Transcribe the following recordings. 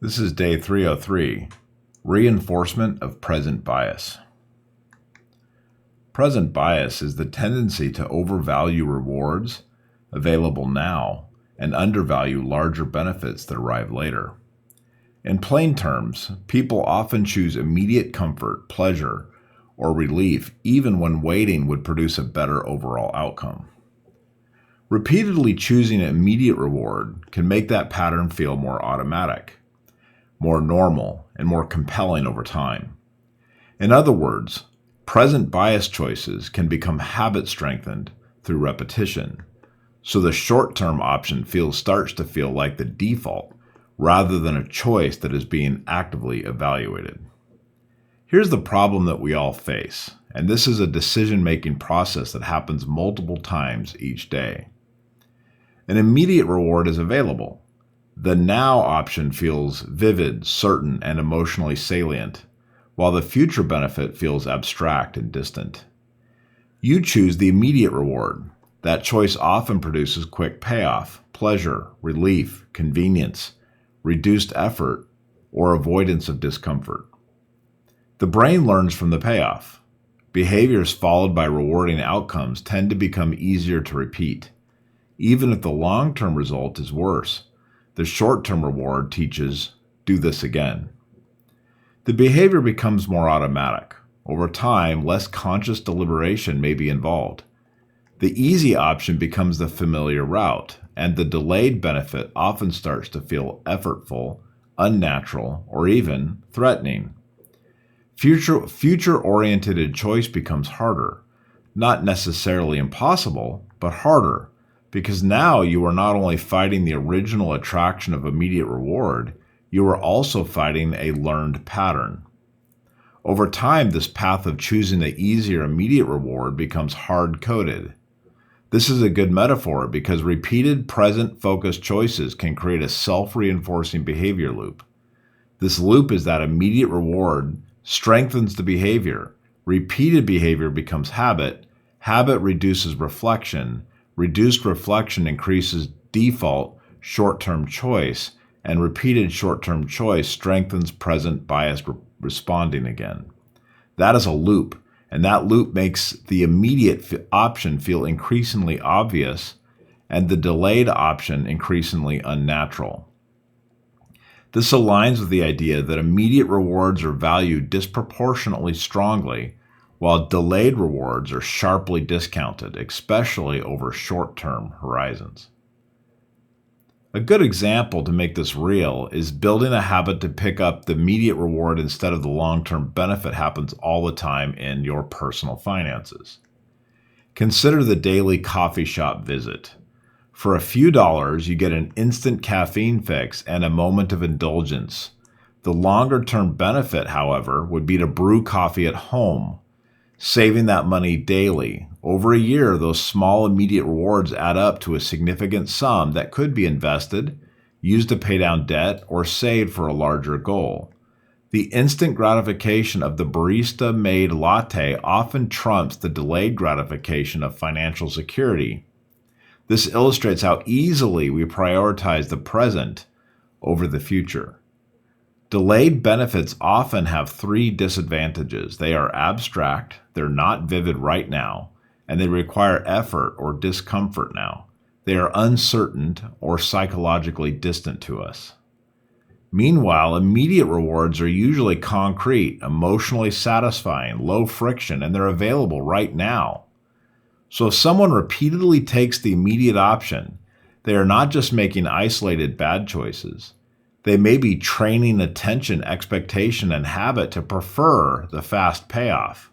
This is day 303, Reinforcement of Present Bias. Present bias is the tendency to overvalue rewards available now and undervalue larger benefits that arrive later. In plain terms, people often choose immediate comfort, pleasure, or relief even when waiting would produce a better overall outcome. Repeatedly choosing an immediate reward can make that pattern feel more automatic, more normal, and more compelling over time. In other words, present bias choices can become habit strengthened through repetition, so the short-term option starts to feel like the default rather than a choice that is being actively evaluated. Here's the problem that we all face, and this is a decision-making process that happens multiple times each day. An immediate reward is available. The now option feels vivid, certain, and emotionally salient, while the future benefit feels abstract and distant. You choose the immediate reward. That choice often produces quick payoff, pleasure, relief, convenience, reduced effort, or avoidance of discomfort. The brain learns from the payoff. Behaviors followed by rewarding outcomes tend to become easier to repeat. Even if the long-term result is worse, the short-term reward teaches, do this again. The behavior becomes more automatic. Over time, less conscious deliberation may be involved. The easy option becomes the familiar route, and the delayed benefit often starts to feel effortful, unnatural, or even threatening. Future-oriented choice becomes harder, not necessarily impossible, but harder, because now you are not only fighting the original attraction of immediate reward, you are also fighting a learned pattern. Over time, this path of choosing the easier immediate reward becomes hard-coded. This is a good metaphor because repeated present-focused choices can create a self-reinforcing behavior loop. This loop is that immediate reward strengthens the behavior, repeated behavior becomes habit, habit reduces reflection, reduced reflection increases default short-term choice, and repeated short-term choice strengthens present bias responding again. That is a loop, and that loop makes the immediate option feel increasingly obvious and the delayed option increasingly unnatural. This aligns with the idea that immediate rewards are valued disproportionately strongly, while delayed rewards are sharply discounted, especially over short-term horizons. A good example to make this real is building a habit to pick up the immediate reward instead of the long-term benefit happens all the time in your personal finances. Consider the daily coffee shop visit. For a few dollars, you get an instant caffeine fix and a moment of indulgence. The longer-term benefit, however, would be to brew coffee at home, saving that money daily. Over a year, those small immediate rewards add up to a significant sum that could be invested, used to pay down debt, or saved for a larger goal. The instant gratification of the barista-made latte often trumps the delayed gratification of financial security. This illustrates how easily we prioritize the present over the future. Delayed benefits often have three disadvantages. They are abstract, they're not vivid right now, and they require effort or discomfort now. They are uncertain or psychologically distant to us. Meanwhile, immediate rewards are usually concrete, emotionally satisfying, low friction, and they're available right now. So if someone repeatedly takes the immediate option, they are not just making isolated bad choices. They may be training attention, expectation, and habit to prefer the fast payoff.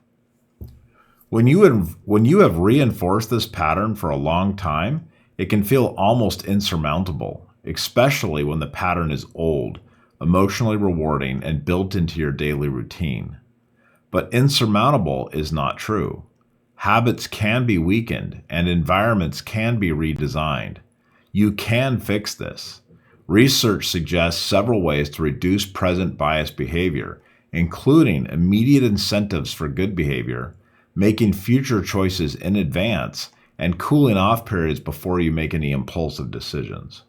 When you have reinforced this pattern for a long time, it can feel almost insurmountable, especially when the pattern is old, emotionally rewarding, and built into your daily routine. But insurmountable is not true. Habits can be weakened, and environments can be redesigned. You can fix this. Research suggests several ways to reduce present bias behavior, including immediate incentives for good behavior, making future choices in advance, and cooling off periods before you make any impulsive decisions.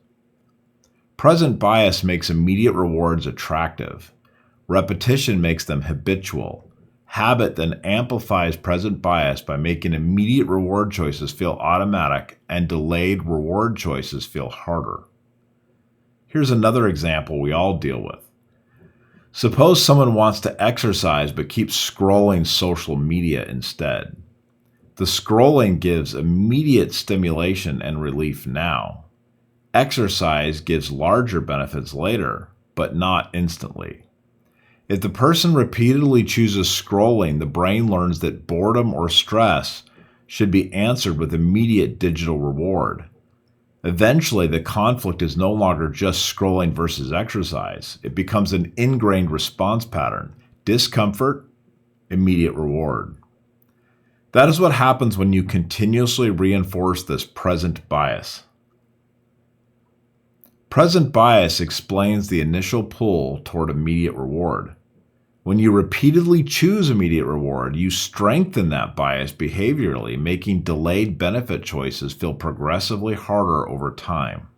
Present bias makes immediate rewards attractive. Repetition makes them habitual. Habit then amplifies present bias by making immediate reward choices feel automatic and delayed reward choices feel harder. Here's another example we all deal with. Suppose someone wants to exercise but keeps scrolling social media instead. The scrolling gives immediate stimulation and relief now. Exercise gives larger benefits later, but not instantly. If the person repeatedly chooses scrolling, the brain learns that boredom or stress should be answered with immediate digital reward. Eventually, the conflict is no longer just scrolling versus exercise. It becomes an ingrained response pattern. Discomfort, immediate reward. That is what happens when you continuously reinforce this present bias. Present bias explains the initial pull toward immediate reward. When you repeatedly choose immediate reward, you strengthen that bias behaviorally, making delayed benefit choices feel progressively harder over time.